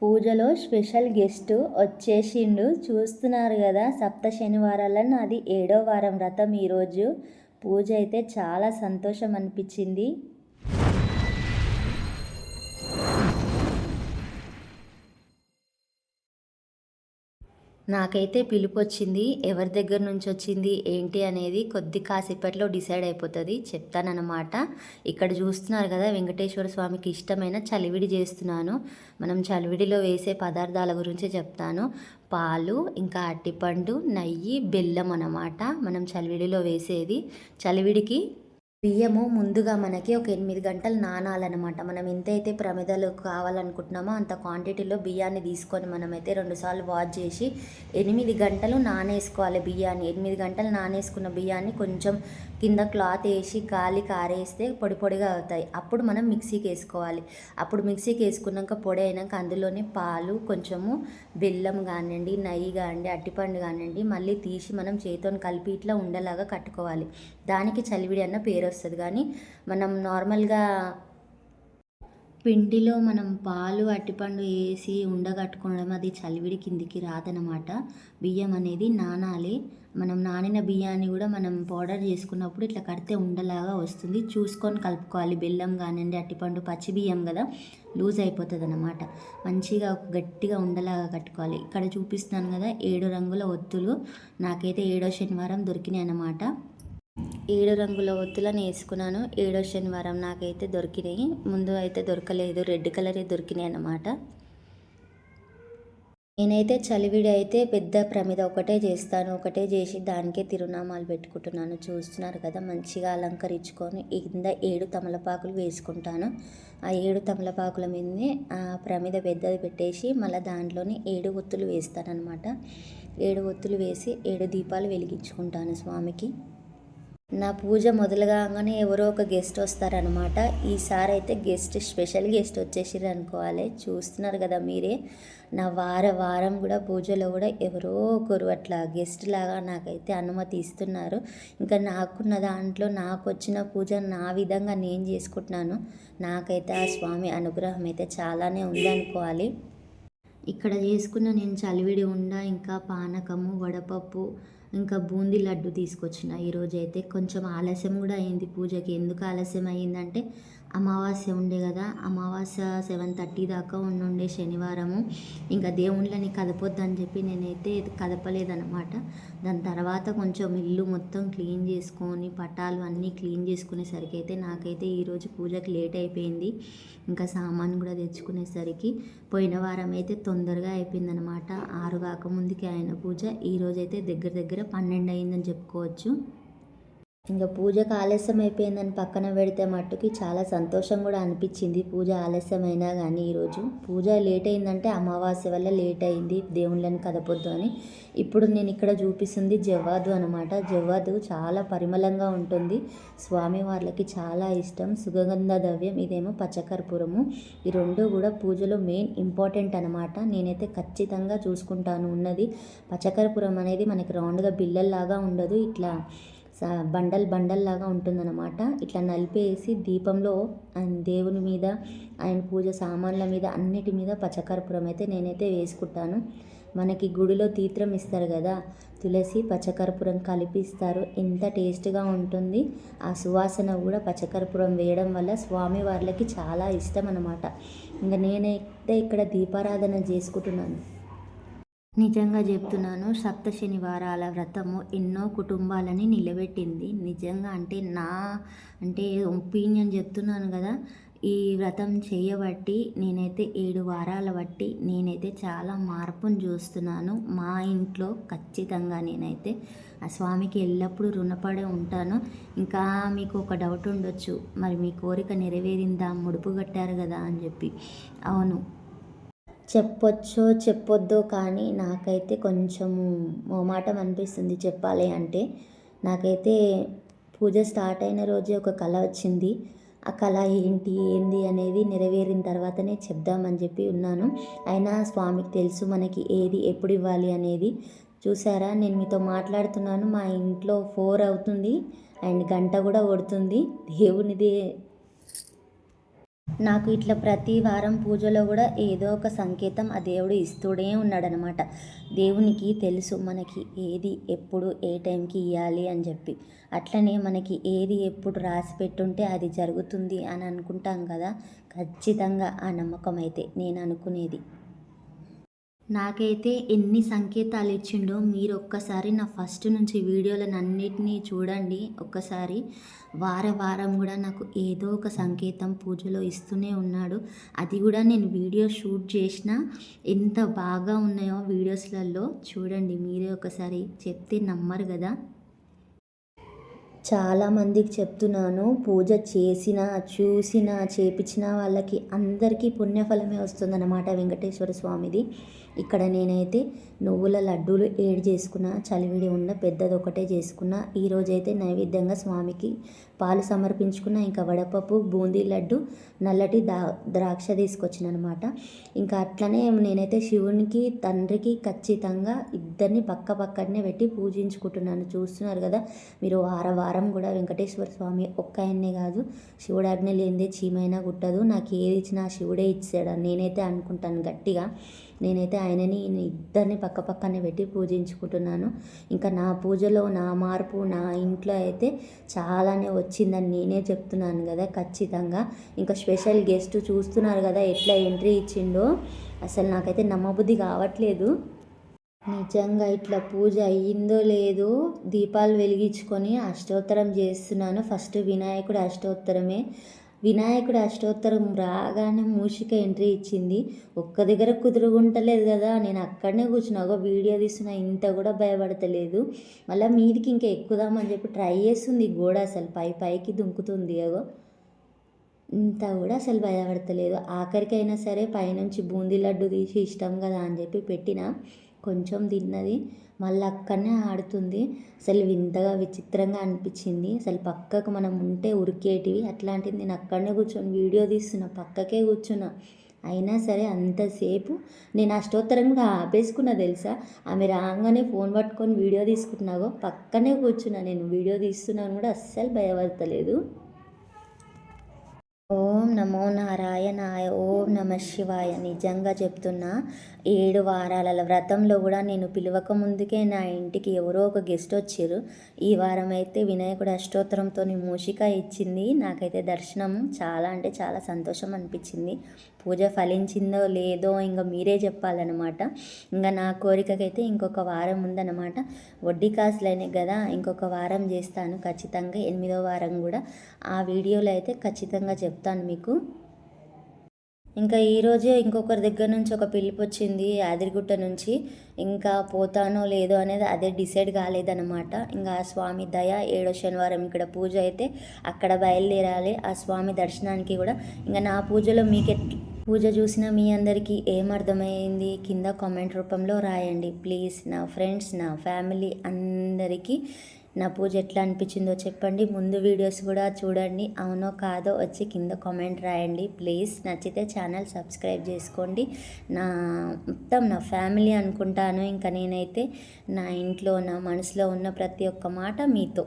పూజలో special guest వచ్చేసిండు. చూస్తున్నారు కదా, సప్త శనివారాల నాది 7వ వారం వ్రతం. ఈరోజు పూజ అయితే చాలా సంతోషం అనిపించింది. నాకైతే పిలుపు వచ్చింది. ఎవరి దగ్గర నుంచి వచ్చింది ఏంటి అనేది కాసేపట్లో డిసైడ్ అయిపోతుంది, చెప్తానన్నమాట. ఇక్కడ చూస్తున్నారు కదా, వెంకటేశ్వర స్వామికి ఇష్టమైన చలివిడి చేస్తున్నాను. మనం చలివిడిలో వేసే పదార్థాల గురించి చెప్తాను. పాలు, ఇంకా అరటిపండు, నెయ్యి, బెల్లం అన్నమాట మనం చలివిడిలో వేసేది. చలివిడికి బియ్యము ముందుగా మనకి ఒక 8 గంటలు నానాలన్నమాట. మనం ఎంతైతే ప్రమిదలు కావాలనుకుంటున్నామో అంత క్వాంటిటీలో బియ్యాన్ని తీసుకొని మనమైతే 2 సార్లు వాష్ చేసి 8 గంటలు నానేసుకోవాలి బియ్యాన్ని. 8 గంటలు నానేసుకున్న బియ్యాన్ని కొంచెం కింద క్లాత్ వేసి గాలికి ఆరేస్తే పొడి పొడిగా అవుతాయి. అప్పుడు మనం మిక్సీకి వేసుకోవాలి. అప్పుడు మిక్సీకి వేసుకున్నాక పొడి అయినాక అందులోనే పాలు, కొంచెము బెల్లం కానివ్వండి, నెయ్యి కానివ్వండి, అరటిపండు కానివ్వండి మళ్ళీ తీసి మనం చేతితో కలిపి ఇట్లా ఉండలాగా కట్టుకోవాలి. దానికి చలివిడి అన్న పేరు వస్తుంది. కానీ మనం నార్మల్గా పిండిలో మనం పాలు, అరటిపండు వేసి ఉండగట్టుకోవడం అది చలివిడి కిందికి రాదనమాట. బియ్యం అనేది నానాలి. మనం నానిన బియ్యాన్ని కూడా మనం పౌడర్ చేసుకున్నప్పుడు ఇట్లా కడితే ఉండలాగా వస్తుంది. చూసుకొని కలుపుకోవాలి. బెల్లం కానివ్వండి, అరటిపండు పచ్చి బియ్యం కదా, లూజ్ అయిపోతుంది అన్నమాట. మంచిగా గట్టిగా ఉండలాగా కట్టుకోవాలి. ఇక్కడ చూపిస్తున్నాను కదా 7 రంగుల ఒత్తులు. నాకైతే 7వ శనివారం దొరికినాయి అన్నమాట. 7 రంగుల ఒత్తులను వేసుకున్నాను. 7వ శనివారం నాకైతే దొరికినాయి. ముందు అయితే దొరకలేదు, రెడ్ కలరే దొరికినాయి అన్నమాట. నేనైతే చలివిడి అయితే పెద్ద ప్రమిద ఒకటే చేస్తాను. ఒకటే చేసి దానికే తిరునామాలు పెట్టుకుంటున్నాను. చూస్తున్నారు కదా, మంచిగా అలంకరించుకొని కింద 7 తమలపాకులు వేసుకుంటాను. ఆ 7 తమలపాకుల మీదనే ఆ ప్రమిద పెద్దది పెట్టేసి మళ్ళీ దాంట్లోనే 7 ఒత్తులు వేస్తానన్నమాట. 7 ఒత్తులు వేసి 7 దీపాలు వెలిగించుకుంటాను స్వామికి. నా పూజ మొదలుగానే ఎవరో ఒక గెస్ట్ వస్తారనమాట. ఈసారి అయితే స్పెషల్ గెస్ట్ వచ్చేసిర్రు అనుకోవాలి. చూస్తున్నారు కదా మీరే. నా వారం కూడా పూజలో కూడా ఎవరో ఒకరు అట్లా గెస్ట్ లాగా నాకైతే అనుమతి ఇస్తున్నారు. ఇంకా నాకున్న దాంట్లో నాకు వచ్చిన పూజ నా విధంగా నేను చేసుకుంటున్నాను. నాకైతే ఆ స్వామి అనుగ్రహం అయితే చాలానే ఉందనుకోవాలి. ఇక్కడ చేసుకున్న నేను చలివిడి ఉండ, ఇంకా పానకము, వడపప్పు, ఇంకా బూందీ లడ్డు తీసుకొచ్చిన. ఈరోజు అయితే కొంచెం ఆలస్యం కూడా అయింది పూజకి. ఎందుకు ఆలస్యం అయ్యిందంటే అమావాస్య ఉండే కదా, అమావాస్య 7:30 దాకా ఉండే శనివారము. ఇంకా దేవుళ్ళని కదపొద్దని చెప్పి నేనైతే కదపలేదన్నమాట. దాని తర్వాత కొంచెం ఇల్లు మొత్తం క్లీన్ చేసుకొని పటాలు అన్నీ క్లీన్ చేసుకునేసరికి అయితే నాకైతే ఈరోజు పూజకి లేట్ అయిపోయింది. ఇంకా సామాన్ కూడా తెచ్చుకునేసరికి పోయిన వారం అయితే తొందరగా అయిపోయిందనమాట. 6 కాకముందుకే అయిన పూజ. ఈరోజైతే దగ్గర 12 అయిందని చెప్పుకోవచ్చు. ఇంకా పూజకు ఆలస్యం అయిపోయిందని పక్కన పెడితే మట్టుకి చాలా సంతోషం కూడా అనిపించింది. పూజ ఆలస్యమైనా కానీ ఈరోజు పూజ లేట్ అయిందంటే అమావాస్య వల్ల లేట్ అయింది, దేవుళ్ళని కదపొద్దు అని. ఇప్పుడు నేను ఇక్కడ చూపిస్తుంది జవ్వాదు అనమాట. జవ్వాదు చాలా పరిమళంగా ఉంటుంది. స్వామి వాళ్ళకి చాలా ఇష్టం. సుగంధ ద్రవ్యం. ఇదేమో పచ్చకర్పూరము. ఈ రెండు కూడా పూజలో మెయిన్ ఇంపార్టెంట్ అనమాట. నేనైతే ఖచ్చితంగా చూసుకుంటాను ఉన్నది. పచ్చకర్పూరం అనేది మనకి రౌండ్గా బిల్లల్లాగా ఉండదు, ఇట్లా బండల్లాగా ఉంటుందన్నమాట. ఇట్లా నలిపేసి దీపంలో దేవుని మీద, ఆయన పూజ సామాన్ల మీద, అన్నిటి మీద పచ్చకర్పూరం అయితే నేనైతే వేసుకుంటాను. మనకి గుడిలో తీర్థం ఇస్తారు కదా, తులసి పచ్చకర్పూరం కలిపిస్తారు. ఎంత టేస్ట్గా ఉంటుంది. ఆ సువాసన కూడా పచ్చకర్పూరం వేయడం వల్ల స్వామి వాళ్ళకి చాలా ఇష్టం అన్నమాట. ఇంకా నేనైతే ఇక్కడ దీపారాధన చేసుకుంటున్నాను. నిజంగా చెప్తున్నాను, సప్త శనివారాల వ్రతము ఎన్నో కుటుంబాలని నిలబెట్టింది. నిజంగా అంటే ఒపీనియన్ చెప్తున్నాను కదా. ఈ వ్రతం చేయబట్టి నేనైతే 7 వారాల బట్టి నేనైతే చాలా మార్పును చూస్తున్నాను మా ఇంట్లో. ఖచ్చితంగా నేనైతే ఆ స్వామికి ఎల్లప్పుడూ రుణపడి ఉంటాను. ఇంకా మీకు ఒక డౌట్ ఉండొచ్చు, మరి మీ కోరిక నెరవేరిందా, ముడుపు కట్టారు కదా అని చెప్పి. అవును, చెప్పొచ్చో చెప్పొద్దో కానీ నాకైతే కొంచెము మొహమాటం అనిపిస్తుంది చెప్పాలి అంటే. నాకైతే పూజ స్టార్ట్ అయిన రోజే ఒక కళ వచ్చింది. ఆ కళ ఏంది అనేది నెరవేరిన తర్వాతనే చెప్దామని చెప్పి ఉన్నాను. అయినా స్వామికి తెలుసు మనకి ఏది ఎప్పుడు ఇవ్వాలి అనేది. చూసారా, నేను మీతో మాట్లాడుతున్నాను, మా ఇంట్లో 4 అవుతుంది అండ్ గంట కూడా కొడుతుంది. దేవునిది నాకు ఇట్లా ప్రతి వారం పూజలో కూడా ఏదో ఒక సంకేతం ఆ దేవుడు ఇస్తూనే ఉన్నాడనమాట. దేవునికి తెలుసు మనకి ఏది ఎప్పుడు ఏ టైంకి ఇవ్వాలి అని చెప్పి. అట్లనే మనకి ఏది ఎప్పుడు రాసి పెట్టుంటే అది జరుగుతుంది అని అనుకుంటాం కదా. ఖచ్చితంగా ఆ నమ్మకం అయితే నేను అనుకునేది. నాకైతే ఎన్ని సంకేతాలు ఇచ్చిండో మీరు ఒక్కసారి నా ఫస్ట్ నుంచి వీడియోలను అన్నిటినీ చూడండి ఒక్కసారి. వారం కూడా నాకు ఏదో ఒక సంకేతం పూజలో ఇస్తూనే ఉన్నాడు. అది కూడా నేను వీడియో షూట్ చేసిన ఎంత బాగా ఉన్నాయో వీడియోస్లలో చూడండి మీరే ఒకసారి. చెప్తే నమ్మరు కదా. చాలామందికి చెప్తున్నాను, పూజ చేసినా చూసినా చేపించిన వాళ్ళకి అందరికీ పుణ్యఫలమే వస్తుందన్నమాట వెంకటేశ్వర స్వామిది. ఇక్కడ నేనైతే నువ్వుల లడ్డూలు 7 చేసుకున్నా, చలివిడి ఉన్న పెద్దది ఒకటే చేసుకున్నా. ఈరోజైతే నైవేద్యంగా స్వామికి పాలు సమర్పించుకున్న. ఇంకా వడపప్పు, బూందీ లడ్డు, నల్లటి ద్రాక్ష తీసుకొచ్చిన అనమాట. ఇంకా అట్లనే నేనైతే శివునికి తండ్రికి ఖచ్చితంగా ఇద్దరిని పక్కనే పెట్టి పూజించుకుంటున్నాను. చూస్తున్నారు కదా మీరు. వారం కూడా వెంకటేశ్వర స్వామి ఒక్క ఆయన్నే కాదు, శివుడాజ్ఞ లేనిదే చీమైనా గుట్టదు. నాకు ఏది ఇచ్చినా శివుడే ఇచ్చాడని నేనైతే అనుకుంటాను గట్టిగా. నేనైతే ఆయనని ఇద్దరిని పక్కనే పెట్టి పూజించుకుంటున్నాను. ఇంకా నా పూజలో నా మార్పు నా ఇంట్లో అయితే చాలానే వచ్చిందని నేనే చెప్తున్నాను కదా ఖచ్చితంగా. ఇంకా స్పెషల్ గెస్ట్ చూస్తున్నారు కదా ఎట్లా ఎంట్రీ ఇచ్చిండో. అసలు నాకైతే నమ్మబుద్ధి కావట్లేదు. నిజంగా ఇట్లా పూజ అయ్యిందో లేదో దీపాలు వెలిగించుకొని అష్టోత్తరం చేస్తున్నాను. ఫస్ట్ వినాయకుడు అష్టోత్తరమే. వినాయకుడు అష్టోత్తరం రాగానే మూషిక ఎంట్రీ ఇచ్చింది. ఒక్క దగ్గర కుదురుగుంటలేదు కదా. నేను అక్కడనే కూర్చున్నా, ఒక వీడియో తీస్తున్నా, ఇంత కూడా భయపడతలేదు. మళ్ళీ మీదికి ఇంకా ఎక్కుదామని చెప్పి ట్రై చేస్తుంది. గోడ అసలు పైకి దుంకుతుంది. అగో ఇంత కూడా అసలు భయపడతలేదు. ఆఖరికైనా సరే పైనుంచి బూందీ లడ్డు తీసి ఇష్టం కదా అని చెప్పి పెట్టిన. కొంచెం తిన్నది, మళ్ళీ అక్కడనే ఆడుతుంది. అసలు వింతగా విచిత్రంగా అనిపించింది. అసలు పక్కకు మనం ఉంటే ఉరికేటివి, అట్లాంటిది నేను అక్కడనే కూర్చొని వీడియో తీస్తున్నా, పక్కకే కూర్చున్నా. అయినా సరే అంతసేపు నేను అష్టోత్తరం కూడా ఆపేసుకున్నా తెలుసా. ఆమె రాగానే ఫోన్ పట్టుకొని వీడియో తీసుకుంటున్నాగో పక్కనే కూర్చున్నా. నేను వీడియో తీస్తున్నాను కూడా అస్సలు భయపడతలేదు. ఓం నమో నారాయణాయ. ఓం నమ శివాయ. నిజంగా చెప్తున్నా, 7 వారాల వ్రతంలో కూడా నేను పిలవక ముందుకే నా ఇంటికి ఎవరో ఒక గెస్ట్ వచ్చారు. ఈ వారం అయితే వినాయకుడు అష్టోత్తరంతో మూషిక ఇచ్చింది. నాకైతే దర్శనం చాలా అంటే చాలా సంతోషం అనిపించింది. పూజ ఫలించిందో లేదో ఇంకా మీరే చెప్పాలన్నమాట. ఇంకా నా కోరికకైతే ఇంకొక వారం ఉందన్నమాట. వడ్డీ కాసులైనాయి కదా, ఇంకొక వారం చేస్తాను ఖచ్చితంగా. 8వ వారం కూడా ఆ వీడియోలో అయితే ఖచ్చితంగా చెప్తాను మీకు. ఇంకా ఈరోజే ఇంకొకరి దగ్గర నుంచి ఒక పిలుపు వచ్చింది యాదగిరిగుట్ట నుంచి. ఇంకా పోతానో లేదో అనేది అదే డిసైడ్ కాలేదన్నమాట. ఇంకా ఆ స్వామి దయ 7వ శనివారం ఇక్కడ పూజ అయితే అక్కడ బయలుదేరాలి ఆ స్వామి దర్శనానికి కూడా. ఇంకా నా పూజలో పూజ చూసిన మీ అందరికీ ఏమర్థమైంది కింద కామెంట్ రూపంలో రాయండి ప్లీజ్. నా ఫ్రెండ్స్, నా ఫ్యామిలీ అందరికీ నా పూజ ఎట్లా అనిపించిందో చెప్పండి. ముందు వీడియోస్ కూడా చూడండి, అవునో కాదో వచ్చి కింద కామెంట్ రాయండి ప్లీజ్. నచ్చితే ఛానల్ సబ్స్క్రైబ్ చేసుకోండి. మొత్తం నా ఫ్యామిలీ అనుకుంటాను. ఇంకా నేనైతే నా ఇంట్లో నా మనసులో ఉన్న ప్రతి ఒక్క మాట మీతో